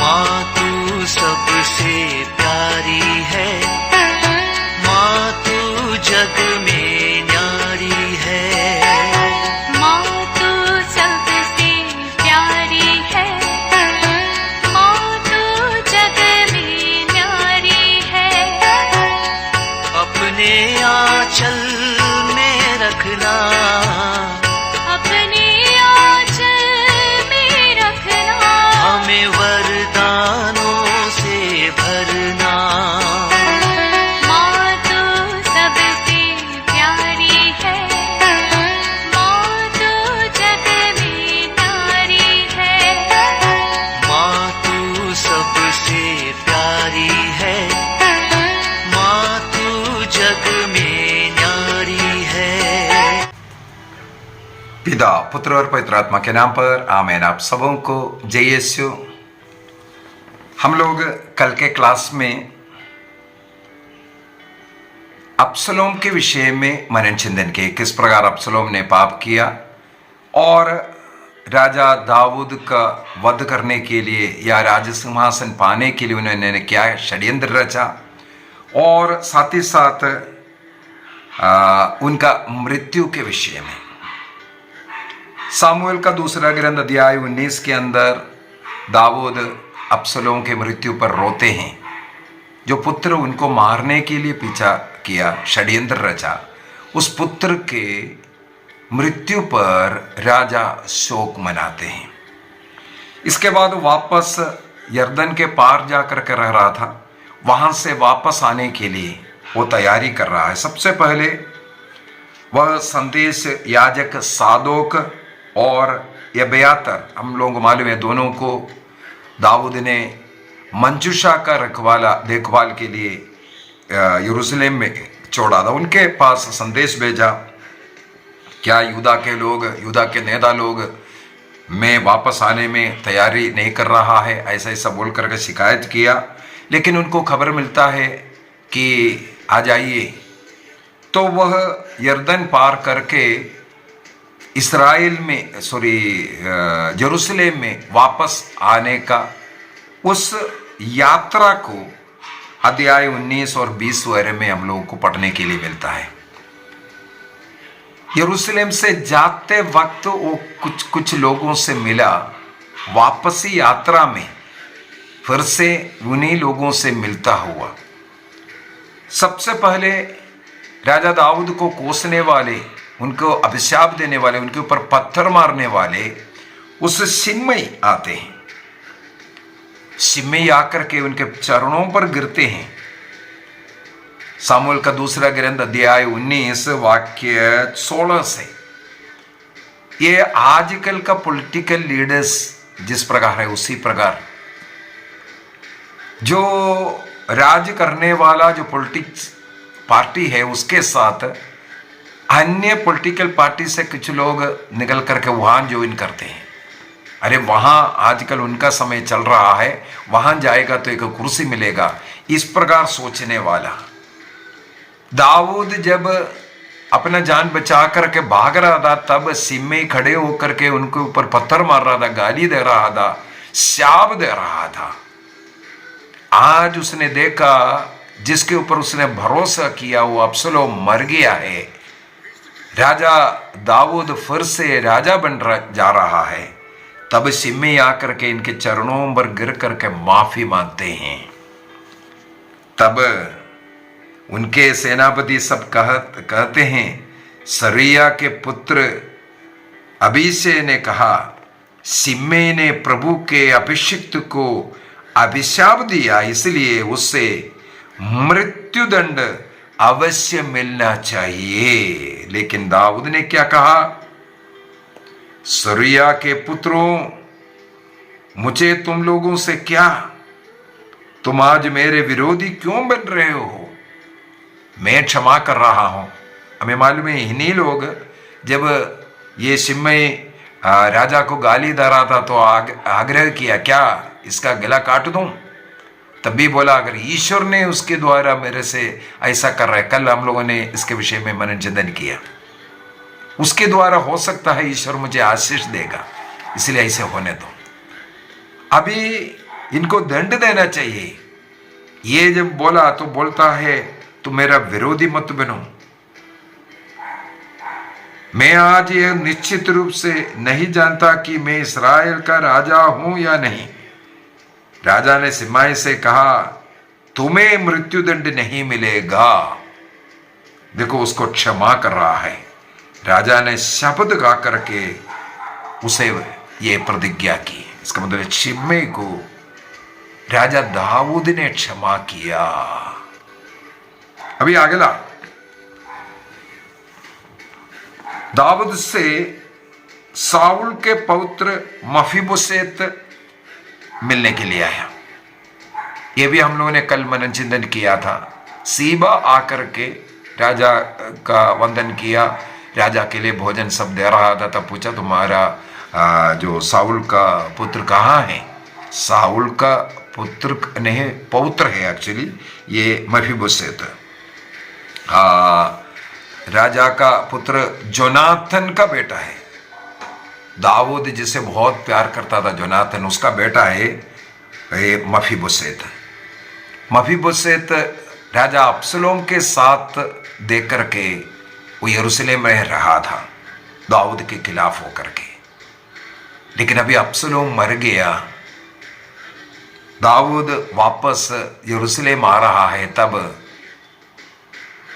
माँ तू सबसे प्यारी है, माँ तू जग में न्यारी है। माँ तू सबसे प्यारी है, माँ तू जग में न्यारी है। अपने आंचल में रखना, अपने आंचल में रखना, हमें वरदानों से भरना। माँ तू सबसे प्यारी है, माँ तू जग में न्यारी है। माँ तू सबसे प्यारी है, माँ तू जग में न्यारी है। पिता, पुत्र और पवित्र आत्मा के नाम पर आमीन। आप सबों को जय यीशु। हम लोग कल के क्लास में अब्सलोम के विषय में मनन चिंतन किए, किस प्रकार अब्सलोम ने पाप किया और राजा दाऊद का वध करने के लिए या राज सिंहासन पाने के लिए उन्होंने क्या षड्यंत्र रचा, और साथ ही साथ उनका मृत्यु के विषय में। सामुएल का दूसरा ग्रंथ अध्याय 19 के अंदर दाऊद अब्सलोम के मृत्यु पर रोते हैं। जो पुत्र उनको मारने के लिए पीछा किया, षड्यंत्र रचा, उस पुत्र के मृत्यु पर राजा शोक मनाते हैं। इसके बाद वापस यर्दन के पार जाकर के रह रहा था, वहां से वापस आने के लिए वो तैयारी कर रहा है। सबसे पहले वह संदेश याजक सादोक और एब्यातार, हम लोगों को मालूम है दोनों को दाऊद ने मंजूषा का देखभाल के लिए यरूशलेम में छोड़ा था। उनके पास संदेश भेजा, क्या यूदा के नेता लोग मैं वापस आने में तैयारी नहीं कर रहा है, ऐसा ऐसा बोल करके शिकायत किया। लेकिन उनको खबर मिलता है कि आ जाइए, तो वह यर्दन पार करके यरूशलेम में वापस आने का उस यात्रा को अध्याय 19 और 20 वगैरह में हम लोगों को पढ़ने के लिए मिलता है। यरूशलेम से जाते वक्त वो कुछ लोगों से मिला, वापसी यात्रा में फिर से उन्हीं लोगों से मिलता हुआ। सबसे पहले राजा दाऊद को कोसने वाले, उनको अभिशाप देने वाले, उनके ऊपर पत्थर मारने वाले उस शिमई आते हैं। शिमई आकर के उनके चरणों पर गिरते हैं। सामुएल का दूसरा ग्रंथ अध्याय 19 वाक्य 16 से। ये आजकल का पॉलिटिकल लीडर्स जिस प्रकार है उसी प्रकार जो राज करने वाला जो पॉलिटिक्स पार्टी है उसके साथ अन्य पॉलिटिकल पार्टी से कुछ लोग निकल करके वहां ज्वाइन करते हैं। अरे वहां आजकल उनका समय चल रहा है, वहां जाएगा तो एक कुर्सी मिलेगा, इस प्रकार सोचने वाला। दाऊद जब अपना जान बचा करके भाग रहा था, तब सिम्मे खड़े होकर के उनके ऊपर पत्थर मार रहा था, गाली दे रहा था, शाप दे रहा था। आज उसने देखा जिसके ऊपर उसने भरोसा किया वो अब्सलोम मर गया है। राजा दाऊद फिर से राजा बन जा रहा है। तब शिमी आकर के इनके चरणों पर गिर करके माफी मांगते हैं। तब उनके सेनापति सब कहते हैं, सरिया के पुत्र अभिषेक ने कहा, शिमी ने प्रभु के अभिषिक्त को अभिशाप दिया, इसलिए उससे मृत्युदंड अवश्य मिलना चाहिए। लेकिन दाऊद ने क्या कहा, सरिया के पुत्रों, मुझे तुम लोगों से क्या, तुम आज मेरे विरोधी क्यों बन रहे हो? मैं क्षमा कर रहा हूं। हमें मालूम है इन्हीं लोग जब ये शिमई राजा को गाली दे रहा था तो आग्रह किया, क्या इसका गला काट दूं? तभी बोला, अगर ईश्वर ने उसके द्वारा मेरे से ऐसा कर रहा है, कल हम लोगों ने इसके विषय में मनन चिंतन किया, उसके द्वारा हो सकता है ईश्वर मुझे आशीष देगा, इसलिए ऐसे होने दो। अभी इनको दंड देना चाहिए। ये जब बोला तो बोलता है तुम मेरा विरोधी मत बनो। मैं आज यह निश्चित रूप से नहीं जानता कि मैं इस्राएल का राजा हूं या नहीं। राजा ने सिमाई से कहा तुम्हें मृत्युदंड नहीं मिलेगा। देखो उसको क्षमा कर रहा है। राजा ने शब्द गा करके उसे ये प्रतिज्ञा की। इसका मतलब शिम्मे को राजा दाऊद ने क्षमा किया। अभी अगला दाऊद से साउल के पौत्र मफीबोशेत मिलने के लिए आया। ये भी हम लोगों ने कल मनन चिंतन किया था। सीबा आकर के राजा का वंदन किया, राजा के लिए भोजन सब दे रहा था। तब पूछा तुम्हारा जो साउल का पुत्र कहाँ है? साउल का पुत्र नहीं, पौत्र है एक्चुअली ये मफीबोशेत। राजा का पुत्र जोनाथन का बेटा है। दाऊद जिसे बहुत प्यार करता था जोनाथन, उसका बेटा है मफीबोशेत। मफीबोशेत राजा अब्सलोम के साथ देख करके वो यरूशलेम में रहा था दाऊद के खिलाफ होकर के। लेकिन अभी अब्सलोम मर गया, दाऊद वापस यरूशलेम आ रहा है। तब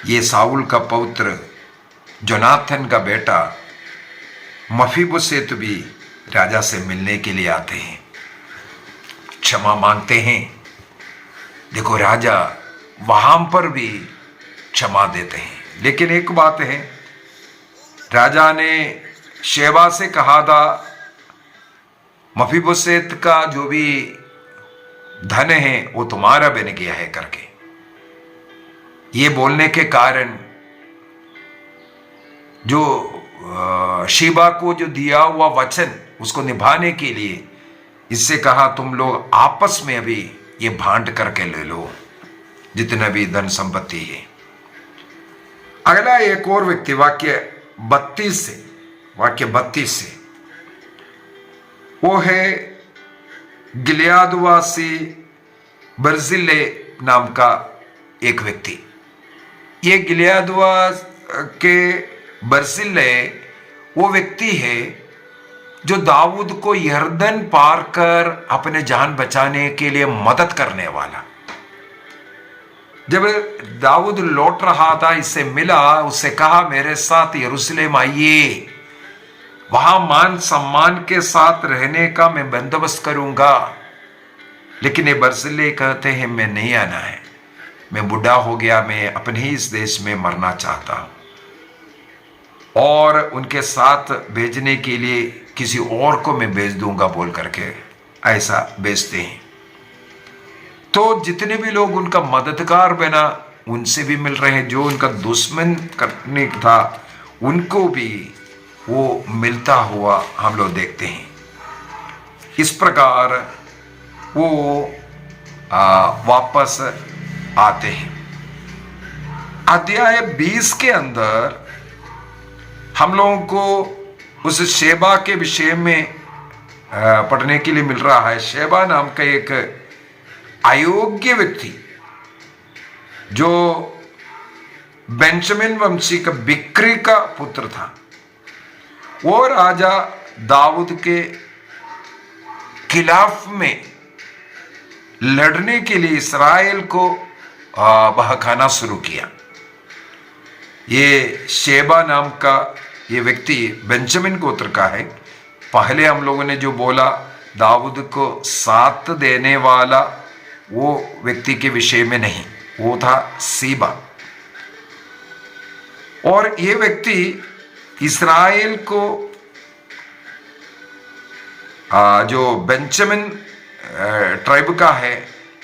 ये साउल का पौत्र जोनाथन का बेटा मफीबोशेत भी राजा से मिलने के लिए आते हैं, क्षमा मांगते हैं। देखो राजा वहां पर भी क्षमा देते हैं। लेकिन एक बात है, राजा ने शेबा से कहा था मफीबोशेत का जो भी धन है वो तुम्हारा बन गया है करके। ये बोलने के कारण जो शीबा को जो दिया हुआ वचन उसको निभाने के लिए इससे कहा तुम लोग आपस में अभी ये बांट करके ले लो जितना भी धन संपत्ति है। अगला एक और व्यक्ति वाक्य 32 से वो है गिलियादवासी बर्जिल्ले नाम का एक व्यक्ति। ये गिलियादवा के बर्जिल्ले वो व्यक्ति है जो दाऊद को यरदन पार कर अपने जान बचाने के लिए मदद करने वाला। जब दाऊद लौट रहा था, इससे मिला, उससे कहा मेरे साथ यरूशलेम आइए, वहां मान सम्मान के साथ रहने का मैं बंदोबस्त करूंगा। लेकिन ये बर्जिल्ले कहते हैं मैं नहीं आना है, मैं बूढ़ा हो गया, मैं अपने ही इस देश में मरना चाहता हूं। और उनके साथ भेजने के लिए किसी और को मैं भेज दूंगा बोल करके ऐसा भेजते हैं। तो जितने भी लोग उनका मददगार बना उनसे भी मिल रहे हैं, जो उनका दुश्मन करने था उनको भी वो मिलता हुआ हम लोग देखते हैं। इस प्रकार वो वापस आते हैं। अध्याय 20 के अंदर हम लोगों को उस शेबा के विषय में पढ़ने के लिए मिल रहा है। शेबा नाम का एक अयोग्य व्यक्ति जो बेंजामिन वंशी का बिक्री का पुत्र था, वो राजा दाऊद के खिलाफ में लड़ने के लिए इस्राएल को बहकाना शुरू किया। ये शेबा नाम का ये व्यक्ति बेंजामिन गोत्र का है। पहले हम लोगों ने जो बोला दाऊद को साथ देने वाला वो व्यक्ति के विषय में नहीं, वो था सीबा। और ये व्यक्ति इस्राएल को जो बेंजामिन ट्राइब का है,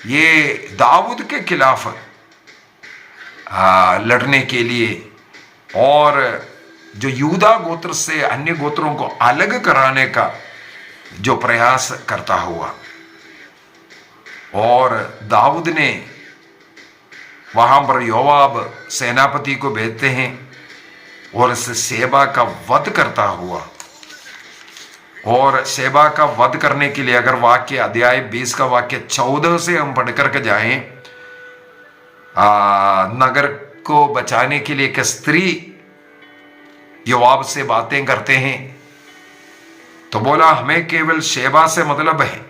ये दाऊद के खिलाफ लड़ने के लिए और जो यूदा गोत्र से अन्य गोत्रों को अलग कराने का जो प्रयास करता हुआ। और दाऊद ने वहां पर योआब सेनापति को भेजते हैं और इस शेबा का वध करता हुआ और शेबा का वध करने के लिए अगर वाक्य अध्याय 20 का वाक्य 14 से हम पढ़ करके जाएं, नगर को बचाने के लिए एक स्त्री योआब से बातें करते हैं, तो बोला हमें केवल शेबा से मतलब है।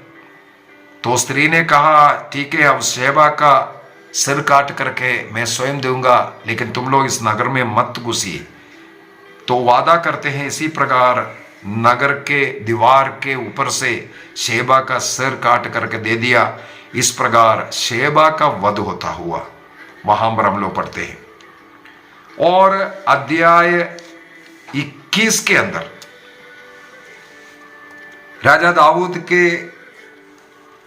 तो स्त्री ने कहा ठीक है, अब शेबा का सिर काट करके मैं स्वयं दूंगा, लेकिन तुम लोग इस नगर में मत घुसिए। तो वादा करते हैं। इसी प्रकार नगर के दीवार के ऊपर से शेबा का सिर काट करके दे दिया। इस प्रकार शेबा का वध होता हुआ वहां पर हम लोग पढ़ते हैं। और अध्याय 21 के अंदर राजा दाऊद के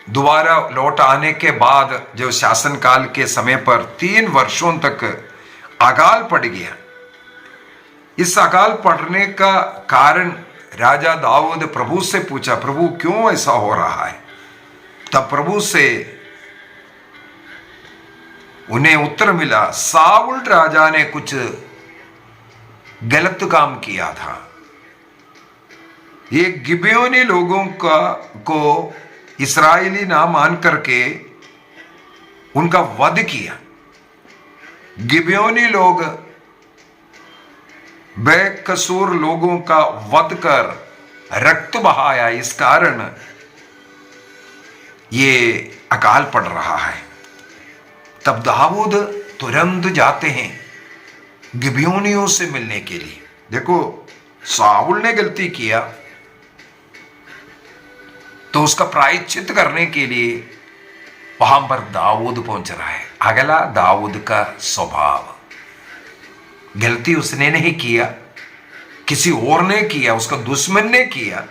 दोबारा लौट आने के बाद जो शासनकाल के समय पर 3 वर्षों तक अकाल पड़ गया। इस अकाल पड़ने का कारण राजा दाऊद प्रभु से पूछा, प्रभु क्यों ऐसा हो रहा है? तब प्रभु से उन्हें उत्तर मिला, साउल राजा ने कुछ गलत काम किया था। ये गिबेयोनी लोगों को इस्राएली ना मान करके उनका वध किया। गिबेयोनी लोग बेकसूर लोगों का वध कर रक्त बहाया, इस कारण ये अकाल पड़ रहा है। तब दाऊद तुरंत जाते हैं गिबेयोनियों से मिलने के लिए। देखो, साउल ने गलती किया तो उसका प्रायश्चित करने के लिए वहां पर दाऊद पहुंच रहा है। अगला दाऊद का स्वभाव, गलती उसने नहीं किया, किसी और ने किया, उसका दुश्मन ने किया,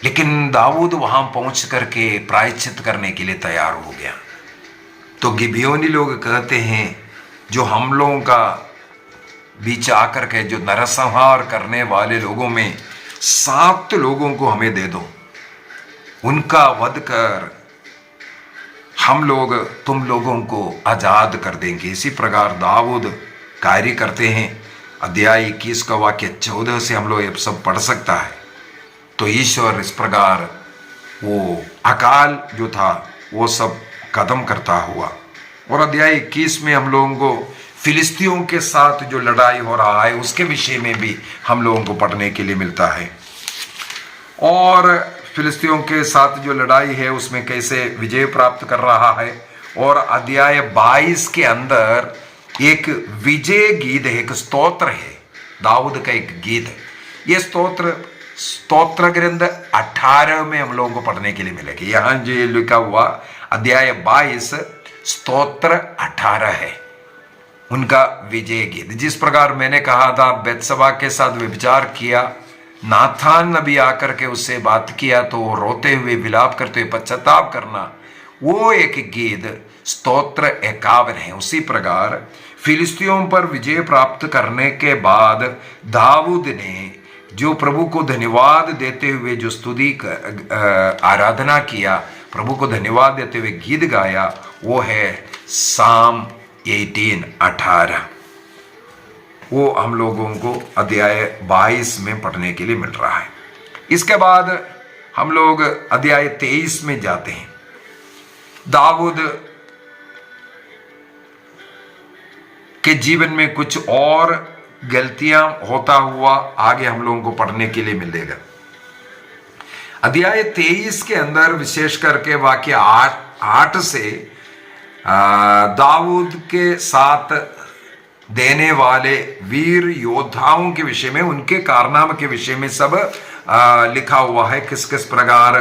लेकिन दाऊद वहां पहुंच करके प्रायश्चित करने के लिए तैयार हो गया। तो गिबेयोनी लोग कहते हैं, जो हम लोगों का बीच आकर के जो नरसंहार करने वाले लोगों में 7 लोगों को हमें दे दो, उनका वध कर हम लोग तुम लोगों को आजाद कर देंगे। इसी प्रकार दाऊद कार्य करते हैं। अध्याय 21 का वाक्य 14 से हम लोग ये सब पढ़ सकता है। तो ईश्वर इस प्रकार वो अकाल जो था वो सब खत्म करता हुआ। और अध्याय 21 में हम लोगों को फिलिस्तियों के साथ जो लड़ाई हो रहा है उसके विषय में भी हम लोगों को पढ़ने के लिए मिलता है। और फिलिस्तियों के साथ जो लड़ाई है उसमें कैसे विजय प्राप्त कर रहा है। और अध्याय 22 के अंदर एक विजय गीत है, एक स्तोत्र है, दाऊद का एक गीत है। ये स्तोत्र ग्रंथ 18 में हम लोगों को पढ़ने के लिए मिलेगी। यहाँ जो लिखा हुआ अध्याय 22 स्तोत्र 18 है, उनका विजय गीत। जिस प्रकार मैंने कहा था बेतशबा के साथ व्यभिचार किया, नाथान नबी आकर के उससे बात किया तो रोते हुए विलाप करते हुए पश्चाताप करना, वो एक गीत स्तोत्र 51 है। उसी प्रकार फिलिस्तियों पर विजय प्राप्त करने के बाद दाऊद ने जो प्रभु को धन्यवाद देते हुए जो स्तुति आराधना किया, प्रभु को धन्यवाद देते हुए गीत गाया, वो है साम 18। वो हम लोगों को अध्याय 22 में पढ़ने के लिए मिल रहा है। इसके बाद हम लोग अध्याय 23 में जाते हैं। दाऊद के जीवन में कुछ और गलतियां होता हुआ आगे हम लोगों को पढ़ने के लिए मिलेगा। अध्याय 23 के अंदर विशेष करके वाक्य 8 से दाऊद के साथ देने वाले वीर योद्धाओं के विषय में, उनके कारनामे के विषय में सब लिखा हुआ है। किस किस प्रकार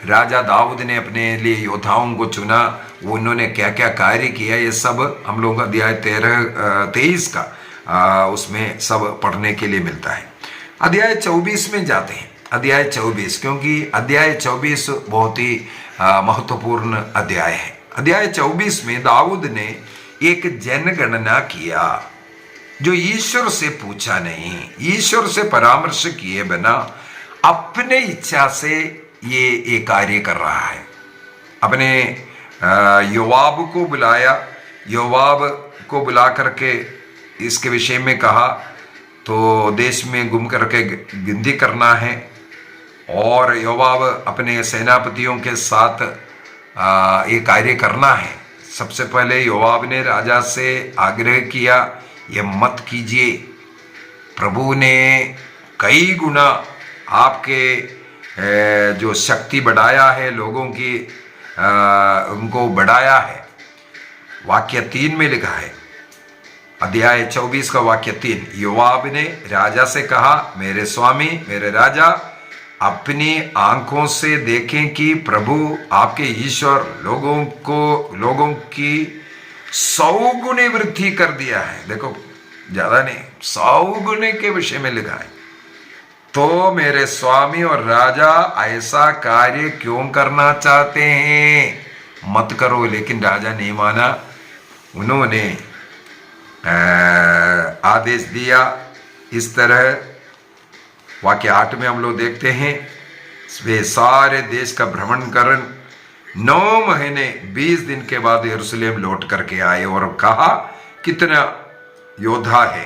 राजा दाऊद ने अपने लिए योद्धाओं को चुना, वो उन्होंने क्या क्या कार्य किया, ये सब हम लोग अध्याय 23 का उसमें सब पढ़ने के लिए मिलता है। अध्याय 24 में जाते हैं। अध्याय 24, क्योंकि अध्याय 24 बहुत ही महत्वपूर्ण अध्याय है। अध्याय 24 में दाऊद ने एक जनगणना किया, जो ईश्वर से पूछा नहीं, ईश्वर से परामर्श किए बिना अपने इच्छा से ये कार्य कर रहा है। अपने योआब को बुलाया, योआब को बुला करके इसके विषय में कहा, तो देश में घूम करके गिनती करना है, और योवाब अपने सेनापतियों के साथ ये कार्य करना है। सबसे पहले योवाब ने राजा से आग्रह किया, ये मत कीजिए, प्रभु ने कई गुना आपके जो शक्ति बढ़ाया है, लोगों की उनको बढ़ाया है। वाक्य 3 में लिखा है, अध्याय 24 का वाक्य 3, योवाब ने राजा से कहा, मेरे स्वामी मेरे राजा, अपनी आंखों से देखें कि प्रभु आपके ईश्वर लोगों की 100 गुनी वृद्धि कर दिया है। देखो ज्यादा नहीं, 100 गुने के विषय में लिखा है। तो मेरे स्वामी और राजा ऐसा कार्य क्यों करना चाहते हैं? मत करो। लेकिन राजा नहीं माना, उन्होंने आदेश दिया। इस तरह वाक्य 8 में हम लोग देखते हैं, वे सारे देश का भ्रमण कर 9 महीने 20 दिन के बाद यरूशलेम लौट करके आए और कहा, कितना योद्धा है,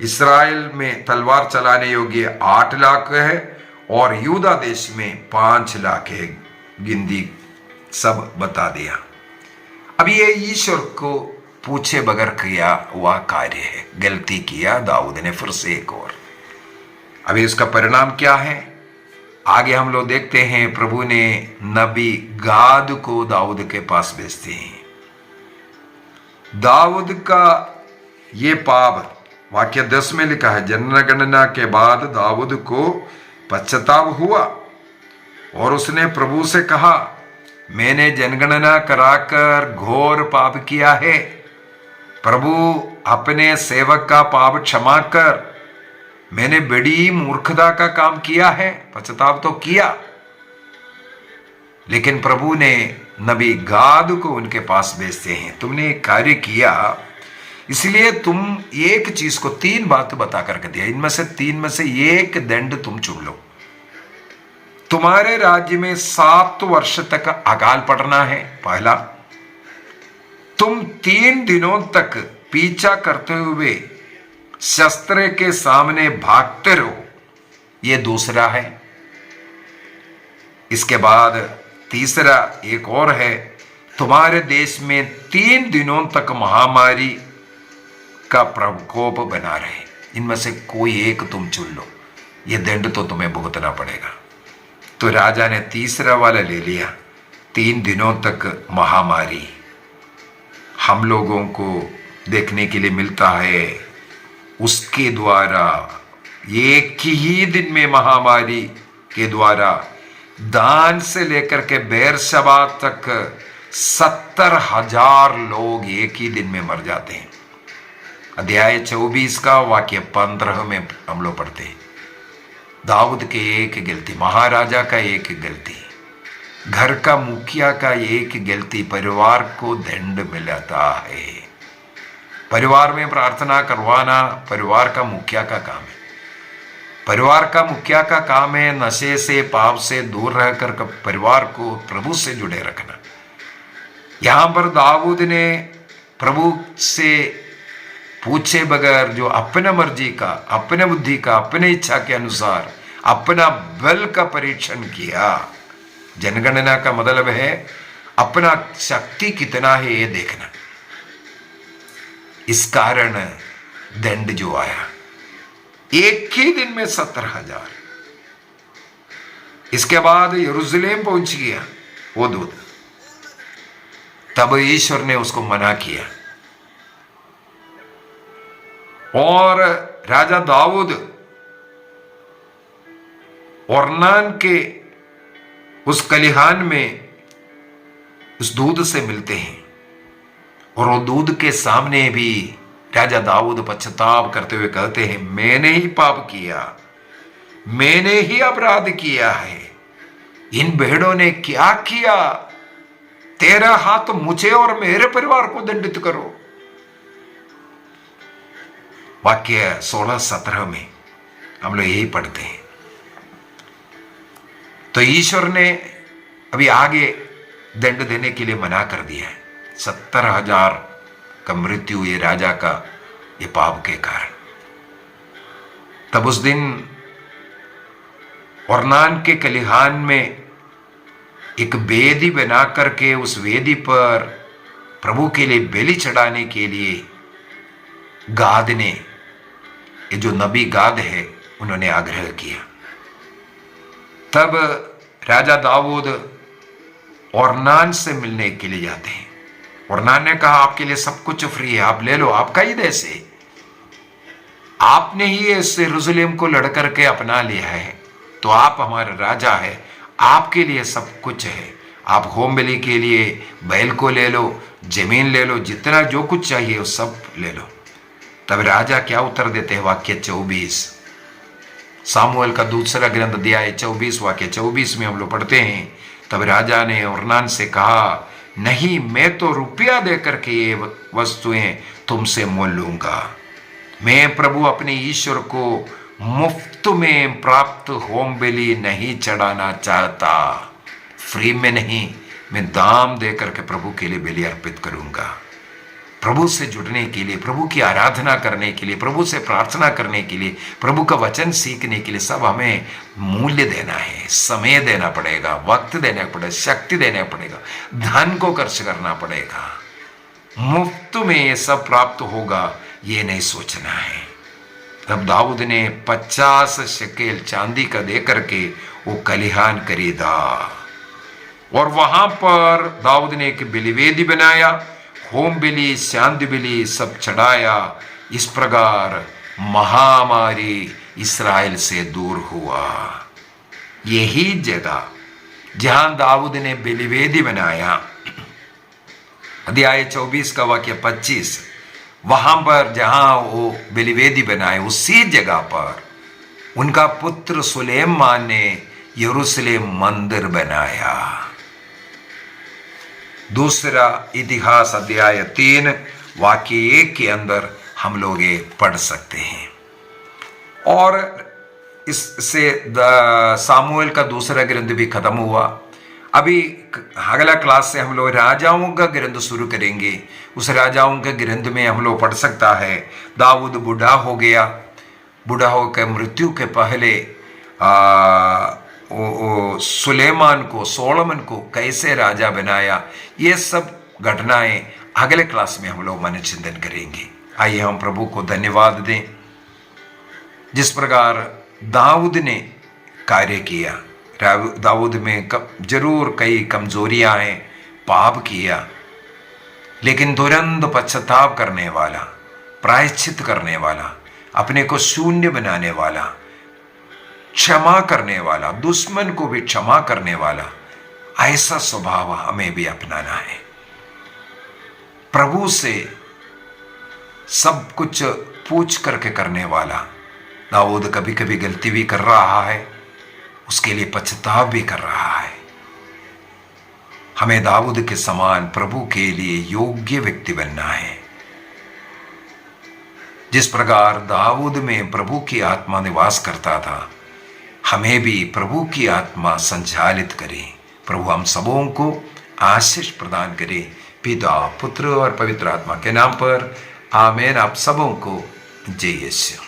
इस्राएल में तलवार चलाने योग्य 8 लाख है और यूदा देश में 5 लाख है, गिनती सब बता दिया। अब ये ईश्वर को पूछे बगैर किया हुआ कार्य है, गलती किया दाऊद ने फिर से एक और। अभी उसका परिणाम क्या है आगे हम लोग देखते हैं। प्रभु ने नबी गाद को दाऊद के पास भेजते हैं। दाऊद का ये पाप वाक्य 10 में लिखा है, जनगणना के बाद दाऊद को पश्चाताप हुआ और उसने प्रभु से कहा, मैंने जनगणना कराकर घोर पाप किया है, प्रभु अपने सेवक का पाप क्षमा कर, मैंने बड़ी मूर्खता का काम किया है। पश्चाताप तो किया, लेकिन प्रभु ने नबी गाद को उनके पास भेजते हैं, तुमने एक कार्य किया, इसलिए तुम एक चीज को 3 बात बता करके दिया, इनमें से 3 में से एक दंड तुम चुन लो। तुम्हारे राज्य में 7 वर्ष तक अकाल पड़ना है, पहला। तुम 3 दिनों तक पीछा करते हुए शस्त्र के सामने भागते रहो, ये दूसरा है। इसके बाद तीसरा एक और है, तुम्हारे देश में 3 दिनों तक महामारी का प्रकोप बना रहे, इनमें से कोई एक तुम चुन लो, ये दंड तो तुम्हें भुगतना पड़ेगा। तो राजा ने तीसरा वाला ले लिया, 3 दिनों तक महामारी हम लोगों को देखने के लिए मिलता है, उसके द्वारा एक ही दिन में महामारी के द्वारा दान से लेकर के बेरशबा तक 70,000 लोग एक ही दिन में मर जाते हैं। अध्याय 24 का वाक्य 15 में हम लोग पढ़ते हैं, दाऊद के एक गलती, महाराजा का एक गलती, घर का मुखिया का एक गलती परिवार को दंड मिलता है। परिवार में प्रार्थना करवाना परिवार का मुखिया का काम है। परिवार का मुखिया का काम है नशे से पाप से दूर रहकर परिवार को प्रभु से जुड़े रखना। यहां पर दाऊद ने प्रभु से पूछे बगैर जो अपने मर्जी का, अपने बुद्धि का, अपने इच्छा के अनुसार अपना बल का परीक्षण किया। जनगणना का मतलब है अपना शक्ति कितना है ये देखना। इस कारण दंड जो आया एक ही दिन में 70,000। इसके बाद यरूशलेम पहुंच गया वो दूत, तब ईश्वर ने उसको मना किया और राजा दाऊद ओर्नान के उस कलिहान में उस दूध से मिलते हैं और वो दूध के सामने भी राजा दाऊद पश्चाताप करते हुए कहते हैं, मैंने ही पाप किया, मैंने ही अपराध किया है, इन भेड़ों ने क्या किया, तेरा हाथ मुझे और मेरे परिवार को दंडित करो। वाक्य 16-17 में हम लोग यही पढ़ते हैं। तो ईश्वर ने अभी आगे दंड देने के लिए मना कर दिया है। 70,000 का मृत्यु ये राजा का ये पाप के कारण। तब उस दिन ओर्नान के खलिहान में एक वेदी बना करके उस वेदी पर प्रभु के लिए बलि चढ़ाने के लिए गाद ने, ये जो नबी गाद है, उन्होंने आग्रह किया। तब राजा दाऊद ओर्नान से मिलने के लिए जाते हैं। ओर्नान ने कहा आपके लिए सब कुछ फ्री है, आप ले लो, आपका ही देश है, आपने ही इस यरूशलेम को लड़ करके अपना लिया है, तो आप हमारे राजा है, आपके लिए सब कुछ है, आप होम बलि के लिए बैल को ले लो, जमीन ले लो, जितना जो कुछ चाहिए वो सब ले लो। तब राजा क्या उत्तर देते हैं? वाक्य 24, सामुएल का दूसरा ग्रंथ अध्याय 24 वाक्य 24 में हम लोग पढ़ते हैं, तब राजा ने ओर्नान से कहा, नहीं, मैं तो रुपया देकर के ये वस्तुएं तुमसे मोल लूंगा। मैं प्रभु अपने ईश्वर को मुफ्त में प्राप्त होम बलि नहीं चढ़ाना चाहता, फ्री में नहीं, मैं दाम देकर के प्रभु के लिए बलि अर्पित करूंगा। प्रभु से जुड़ने के लिए, प्रभु की आराधना करने के लिए, प्रभु से प्रार्थना करने के लिए, प्रभु का वचन सीखने के लिए सब हमें मूल्य देना है, समय देना पड़ेगा, वक्त देना पड़ेगा, शक्ति देना पड़ेगा, धन को खर्च करना पड़ेगा। मुफ्त में ये सब प्राप्त होगा ये नहीं सोचना है। तब दाऊद ने 50 शकेल चांदी का दे करके वो खलिहान खरीदा और वहां पर दाऊद ने एक बलिवेदी बनाया, होम बलि, शांति बलि सब चढ़ाया। इस प्रकार महामारी इस्राएल से दूर हुआ। यही जगह जहां दाऊद ने बलिवेदी बनाया, अध्याय 24 का वाक्य 25, वहां पर जहां वो बलिवेदी बनाए, उसी जगह पर उनका पुत्र सुलेमान ने यरूशलेम मंदिर बनाया। दूसरा इतिहास अध्याय 3 वाक्य 1 के अंदर हम लोग ये पढ़ सकते हैं। और इससे सामुएल का दूसरा ग्रंथ भी खत्म हुआ। अभी अगला क्लास से हम लोग राजाओं का ग्रंथ शुरू करेंगे। उस राजाओं के ग्रंथ में हम लोग पढ़ सकता है, दाऊद बूढ़ा हो गया, बूढ़ा होकर मृत्यु के पहले सुलेमान को, सोलोमन को कैसे राजा बनाया, ये सब घटनाएं अगले क्लास में हम लोग मनोचिंतन करेंगे। आइए हम प्रभु को धन्यवाद दें। जिस प्रकार दाऊद ने कार्य किया, दाऊद में जरूर कई कमजोरियां हैं, पाप किया, लेकिन तुरंत पश्चाताप करने वाला, प्रायश्चित करने वाला, अपने को शून्य बनाने वाला, क्षमा करने वाला, दुश्मन को भी क्षमा करने वाला, ऐसा स्वभाव हमें भी अपनाना है। प्रभु से सब कुछ पूछ करके करने वाला। दाऊद कभी कभी गलती भी कर रहा है, उसके लिए पश्चाताप भी कर रहा है। हमें दाऊद के समान प्रभु के लिए योग्य व्यक्ति बनना है। जिस प्रकार दाऊद में प्रभु की आत्मा निवास करता था, हमें भी प्रभु की आत्मा संचालित करे। प्रभु हम सबों को आशीष प्रदान करे, पिता, पुत्र और पवित्र आत्मा के नाम पर आमीन। आप सबों को जय यीशु।